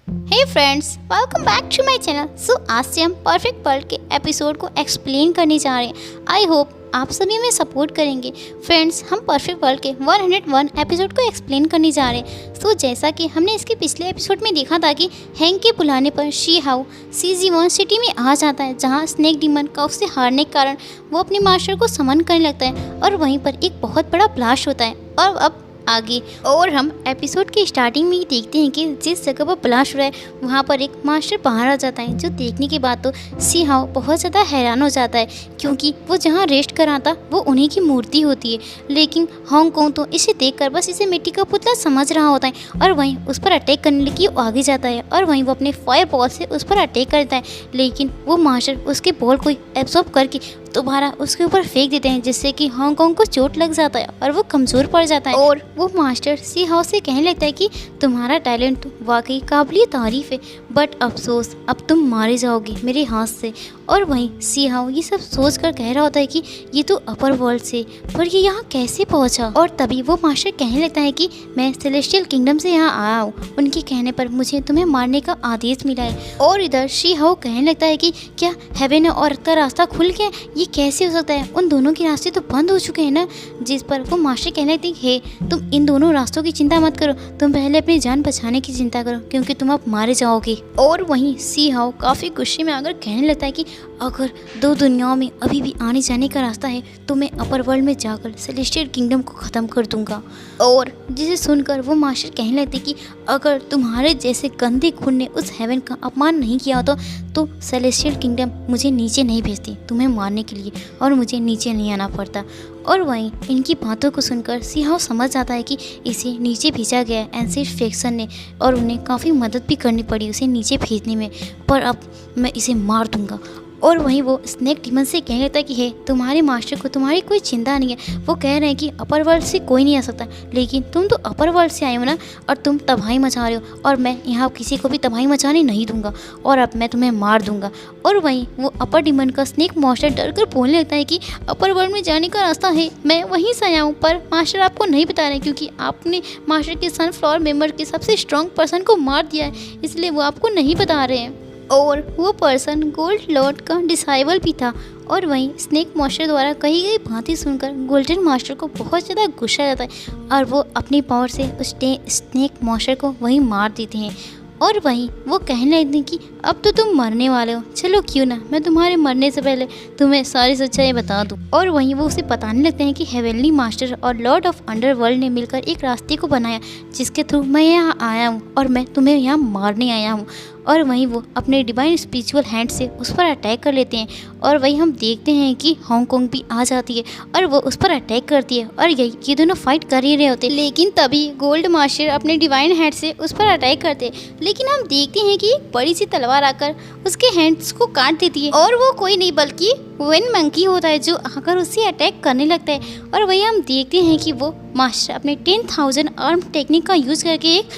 Hey friends, welcome back to my channel. आज से हम परफेक्ट वर्ल्ड के एपिसोड को एक्सप्लेन करने जा रहे हैं। आई होप आप सभी हमें सपोर्ट करेंगे। फ्रेंड्स, हम परफेक्ट वर्ल्ड के 101 एपिसोड को एक्सप्लेन करने जा रहे हैं। जैसा कि हमने इसके पिछले एपिसोड में देखा था कि हैंक के बुलाने पर शी हाउ सीजी1 सिटी में आ जाता है, जहां स्नेक डीमन कफ से हारने के कारण वो अपने मास्टर को समन करने लगता है और वहीं पर एक बहुत बड़ा ब्लास्ट होता है। और अब आगे और हम एपिसोड की स्टार्टिंग में ही देखते हैं कि जिस जगह पर ब्लास्ट हो रहा है वहाँ पर एक मास्टर बाहर आ जाता है, जो देखने के बाद तो सी हाउ बहुत ज़्यादा हैरान हो जाता है, क्योंकि वो जहाँ रेस्ट कर रहा था वो उन्हीं की मूर्ति होती है। लेकिन हांगकांग तो इसे देखकर बस इसे मिट्टी का पुतला समझ रहा होता है और वहीं उस पर अटैक करने के वो आगे जाता है और वहीं वो अपने फायर बॉल से उस पर अटैक करता है। लेकिन वो मास्टर उसके बॉल को एब्जॉर्ब करके दोबारा उसके ऊपर फेंक देते हैं, जिससे कि हांगकांग को चोट लग जाता है और वो कमज़ोर पड़ जाता है। और वो मास्टर सी हाउ से कहने लगता है कि तुम्हारा टैलेंट तो वाकई काबिल तारीफ है, बट अफसोस अब तुम मारे जाओगे मेरे हाथ से। और वहीं सी हाउ ये सब सोच कर कह रहा होता है कि ये तो अपर वर्ल्ड से, पर ये यहाँ कैसे पहुँचा। और तभी वो मास्टर कहने लगता है कि मैं सेलेस्टियल किंगडम से यहाँ आया हूँ, उनके कहने पर मुझे तुम्हें मारने का आदेश मिला है। और इधर शी हाउ कहने लगता है कि क्या हेवन और अर्थ का रास्ता खुल गया, ये कैसे हो सकता है, उन दोनों के रास्ते तो बंद हो चुके हैं ना। जिस पर वो मास्टर कहने लगते हैं, हे तुम इन दोनों रास्तों की चिंता मत करो, तुम पहले अपनी जान बचाने की चिंता करो, क्योंकि तुम अब मारे जाओगे। और वहीं सी हाउ काफ़ी गुस्से में आकर कहने लगता है कि अगर दो दुनियाओं में अभी भी आने जाने का रास्ता है तो मैं अपर वर्ल्ड में जाकर सेलेस्टियल किंगडम को ख़त्म कर दूंगा। और जिसे सुनकर वो मास्टर कहने लगते कि अगर तुम्हारे जैसे गंदे खून ने उस हेवन का अपमान नहीं किया होता तो सेलेस्टियल किंगडम मुझे नीचे नहीं भेजती तुम्हें मारने के लिए, और मुझे नीचे नहीं आना पड़ता। और वहीं इनकी बातों को सुनकर सी हाउ समझ जाता है कि इसे नीचे भेजा गया है एंसिड फेक्शन ने, और उन्हें काफ़ी मदद भी करनी पड़ी उसे नीचे भेजने में, पर अब मैं इसे मार दूंगा। और वहीं वो स्नेक डीमन से कहने लगता है कि हे तुम्हारे मास्टर को तुम्हारी कोई चिंता नहीं है, वो कह रहे हैं कि अपर वर्ल्ड से कोई नहीं आ सकता, लेकिन तुम तो अपर वर्ल्ड से आए हो ना, और तुम तबाही मचा रहे हो, और मैं यहाँ किसी को भी तबाही मचाने नहीं दूंगा, और अब मैं तुम्हें मार दूंगा। और वहीं वो अपर डीमन का स्नेक मास्टर डर कर बोलने लगता है कि अपर वर्ल्ड में जाने का रास्ता है, मैं वहीं से आया हूँ, पर मास्टर आपको नहीं बता रहे क्योंकि आपने मास्टर के सनफ्लावर मेंबर के सबसे स्ट्रॉन्ग पर्सन को मार दिया है, इसलिए वो आपको नहीं बता रहे हैं। और वो पर्सन गोल्ड लॉर्ड का डिसाइबल भी था। और वहीं स्नेक मास्टर द्वारा कही गई बातें सुनकर गोल्डन मास्टर को बहुत ज़्यादा गुस्सा आता है और वो अपनी पावर से उस स्नेक मास्टर को वहीं मार देते हैं। और वहीं वो कहने लगते हैं कि अब तो तुम मरने वाले हो, चलो क्यों ना मैं तुम्हारे मरने से पहले तुम्हें सारी सच्चाई बता दूं। और वहीं वो उसे बताने लगते हैं कि हेवनली मास्टर और लॉर्ड ऑफ अंडरवर्ल्ड ने मिलकर एक रास्ते को बनाया जिसके थ्रू मैं यहाँ आया हूँ और मैं तुम्हें यहाँ मारने आया हूँ। और वहीं वो अपने डिवाइन स्पिरिचुअल हैंड से उस पर अटैक कर लेते हैं, और वहीं हम देखते हैं कि हांगकांग भी आ जाती है और वो उस पर अटैक करती है, और ये दोनों फाइट कर ही रहे होते हैं। लेकिन तभी गोल्ड मास्टर अपने डिवाइन हैंड से उस पर अटैक करते हैं, लेकिन हम देखते हैं कि एक बड़ी सी तलवार आकर उसके हैंड्स को काट देती है, और वो कोई नहीं बल्कि विंड मंकी होता है जो आकर उससे अटैक करने लगता है। और वहीं हम देखते हैं कि वो मास्टर अपने 10,000 आर्म टेक्निक का यूज़ करके एक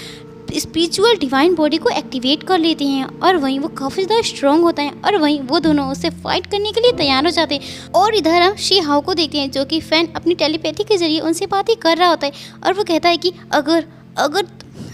स्पिरिचुअल डिवाइन बॉडी को एक्टिवेट कर लेते हैं, और वहीं वो काफ़ी ज़्यादा स्ट्रॉन्ग होता है, और वहीं वो दोनों उससे फाइट करने के लिए तैयार हो जाते हैं। और इधर हम शी हाउ को देखते हैं जो कि फैन अपनी टेलीपैथी के जरिए उनसे बातें कर रहा होता है, और वो कहता है कि अगर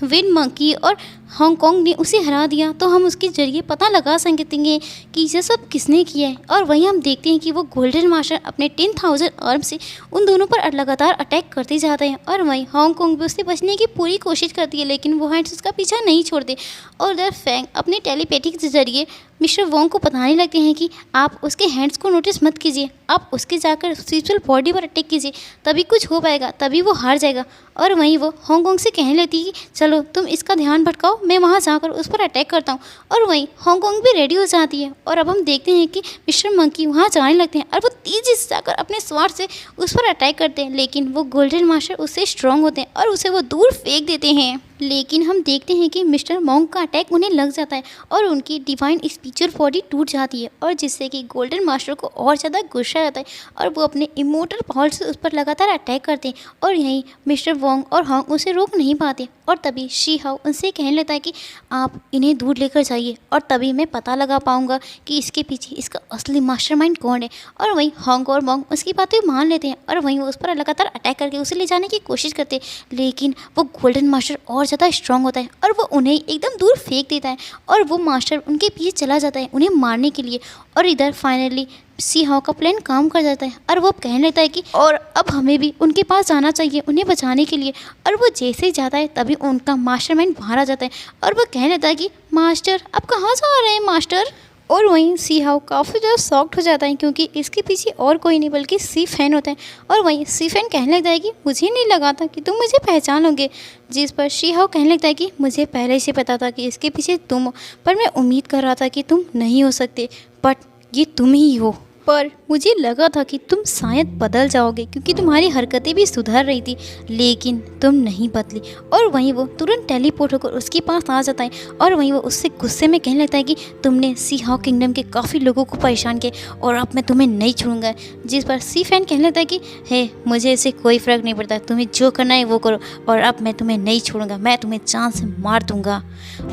विंड मंकी और हांगकांग ने उसे हरा दिया तो हम उसके जरिए पता लगा सकते हैं कि ये सब किसने किया है। और वहीं हम देखते हैं कि वो गोल्डन मास्टर अपने 10,000 आर्म से उन दोनों पर लगातार अटैक करते जाते हैं, और वहीं हांगकांग भी उससे बचने की पूरी कोशिश करती है, लेकिन वो हैंड्स उसका पीछा नहीं छोड़ते। और उधर फैंग अपने टेलीपैथिक के जरिए मिस्टर वोंग को बताने लगते हैं कि आप उसके हैंड्स को नोटिस मत कीजिए, आप उसके जाकर स्पिरिचुअल बॉडी पर अटैक कीजिए, तभी कुछ हो पाएगा, तभी वो हार जाएगा। और वहीं वो हांगकांग से कहने लगती है कि चलो तुम इसका ध्यान भटकाओ, मैं वहाँ जाकर उस पर अटैक करता हूँ। और वहीं हांगकांग भी रेडी हो जाती है, और अब हम देखते हैं कि मिस्टर मंकी वहाँ जाने लगते हैं, और वो तेज़ी से जाकर अपने स्वार से उस पर अटैक करते हैं, लेकिन वो गोल्डन मास्टर उससे स्ट्रॉन्ग होते हैं और उसे वो दूर फेंक देते हैं। लेकिन हम देखते हैं कि मिस्टर मॉन्ग का अटैक उन्हें लग जाता है और उनकी डिवाइन स्पिरिचुअल बॉडी टूट जाती है, और जिससे कि गोल्डन मास्टर को और ज़्यादा गुस्सा आता है और वो अपने इमोर्टल पावर से उस पर लगातार अटैक करते हैं। और यहीं मिस्टर वोंग और हांग उसे रोक नहीं पाते, और तभी शी हाउ उनसे कहने लगती लेता है कि आप इन्हें दूर लेकर जाइए और तभी मैं पता लगा पाऊंगा कि इसके पीछे इसका असली मास्टरमाइंड कौन है। और वहीं हॉन्ग और मॉन्ग उसकी बातें मान लेते हैं और वहीं वो उस पर लगातार अटैक करके उसे ले जाने की कोशिश करते हैं, लेकिन वो गोल्डन मास्टर और ज़्यादा स्ट्रांग होता है और वो उन्हें एकदम दूर फेंक देता है और वो मास्टर उनके पीछे चला जाता है उन्हें मारने के लिए। और इधर फाइनली सी हाउ का प्लान काम कर जाता है और वो कहने लगता है कि और अब हमें भी उनके पास जाना चाहिए उन्हें बचाने के लिए। और वो जैसे ही जाता है तभी उनका मास्टरमाइंड बाहर आ जाता है और वो कहने लगता है कि मास्टर आप कहाँ जा रहे हैं मास्टर। और वहीं सी हाउ काफ़ी ज़्यादा शॉक्ड हो जाता है क्योंकि इसके पीछे और कोई नहीं बल्कि सी फैन होता है। और वहीं सी फैन कहने लगता है कि मुझे नहीं लगा था कि तुम मुझे पहचानोगे। जिस पर सी हाउ कहने लगता है कि मुझे पहले से पता था कि इसके पीछे तुम हो, पर मैं उम्मीद कर रहा था कि तुम नहीं हो सकते, बट ये तुम ही हो। पर मुझे लगा था कि तुम शायद बदल जाओगे क्योंकि तुम्हारी हरकतें भी सुधर रही थी, लेकिन तुम नहीं बदली। और वहीं वो तुरंत टेलीपोर्ट होकर उसके पास आ जाता है और वहीं वो उससे गुस्से में कहने लगता है कि तुमने सी हाउ किंगडम के काफ़ी लोगों को परेशान किया और अब मैं तुम्हें नहीं छोड़ूंगा। जिस पर सी फैन कहने लगता है कि हे मुझे इससे कोई फ़र्क नहीं पड़ता, तुम्हें जो करना है वो करो और अब मैं तुम्हें नहीं छोड़ूंगा, मैं तुम्हें जान से मार दूंगा।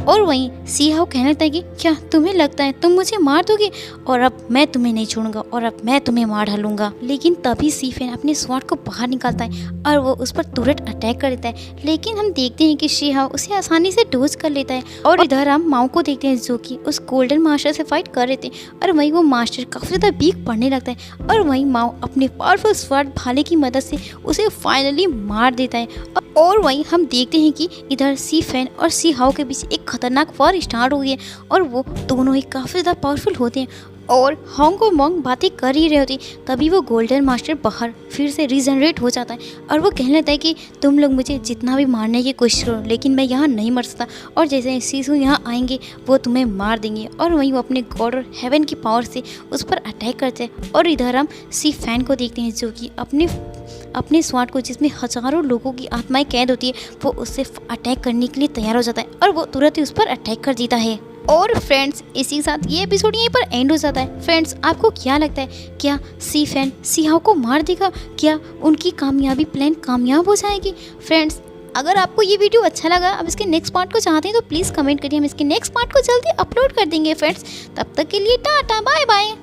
और वहीं सी हाउ कहने लगता है कि क्या तुम्हें लगता है तुम मुझे मार दोगे और अब मैं तुम्हें नहीं छोड़ूंगा और अब मैं तुम्हें मार डालूंगा। लेकिन तभी सी फैन अपने स्वॉर्ड को बाहर निकालता है और वो उस पर तुरंत अटैक कर देता है, लेकिन हम देखते हैं कि सी हाउ उसे आसानी से डोज कर लेता है। और इधर हम माओ को देखते हैं जो कि उस गोल्डन मास्टर से फाइट कर रहे थे और वहीं वो मास्टर काफ़ी ज़्यादा वीक पड़ने लगता है और वहीं माओ अपने पावरफुल स्वॉर्ड भाले की मदद से उसे फाइनली मार देता है। और वहीं हम देखते हैं कि इधर सी फैन और सी हाउ के बीच एक खतरनाक वॉर स्टार्ट हुई है और वो दोनों ही काफ़ी ज़्यादा पावरफुल होते हैं। और हॉन्ग और मॉन्ग बातें कर ही रहे होती तभी वो गोल्डन मास्टर बाहर फिर से रीजनरेट हो जाता है और वो कहने लगता है कि तुम लोग मुझे जितना भी मारने की कोशिश करो लेकिन मैं यहाँ नहीं मर सकता, और जैसे ही सीसू यहाँ आएंगे वो तुम्हें मार देंगे। और वहीं वो अपने गॉड और हेवन की पावर से उस पर अटैक करते हैं। और इधर हम सी फैन को देखते हैं जो कि अपने स्वॉर्ड को जिसमें हज़ारों लोगों की आत्माएं कैद होती है वो उससे अटैक करने के लिए तैयार हो जाता है और वो तुरंत ही उस पर अटैक कर देता है। और फ्रेंड्स इसी के साथ ये एपिसोड यहीं पर एंड हो जाता है। फ्रेंड्स आपको क्या लगता है, क्या सी फैन सी हाउ को मार देगा, क्या उनकी कामयाबी प्लान कामयाब हो जाएगी? फ्रेंड्स अगर आपको ये वीडियो अच्छा लगा, अब इसके नेक्स्ट पार्ट को चाहते हैं तो प्लीज़ कमेंट करिए, हम इसके नेक्स्ट पार्ट को जल्दी अपलोड कर देंगे। फ्रेंड्स तब तक के लिए टाटा बाय बाय।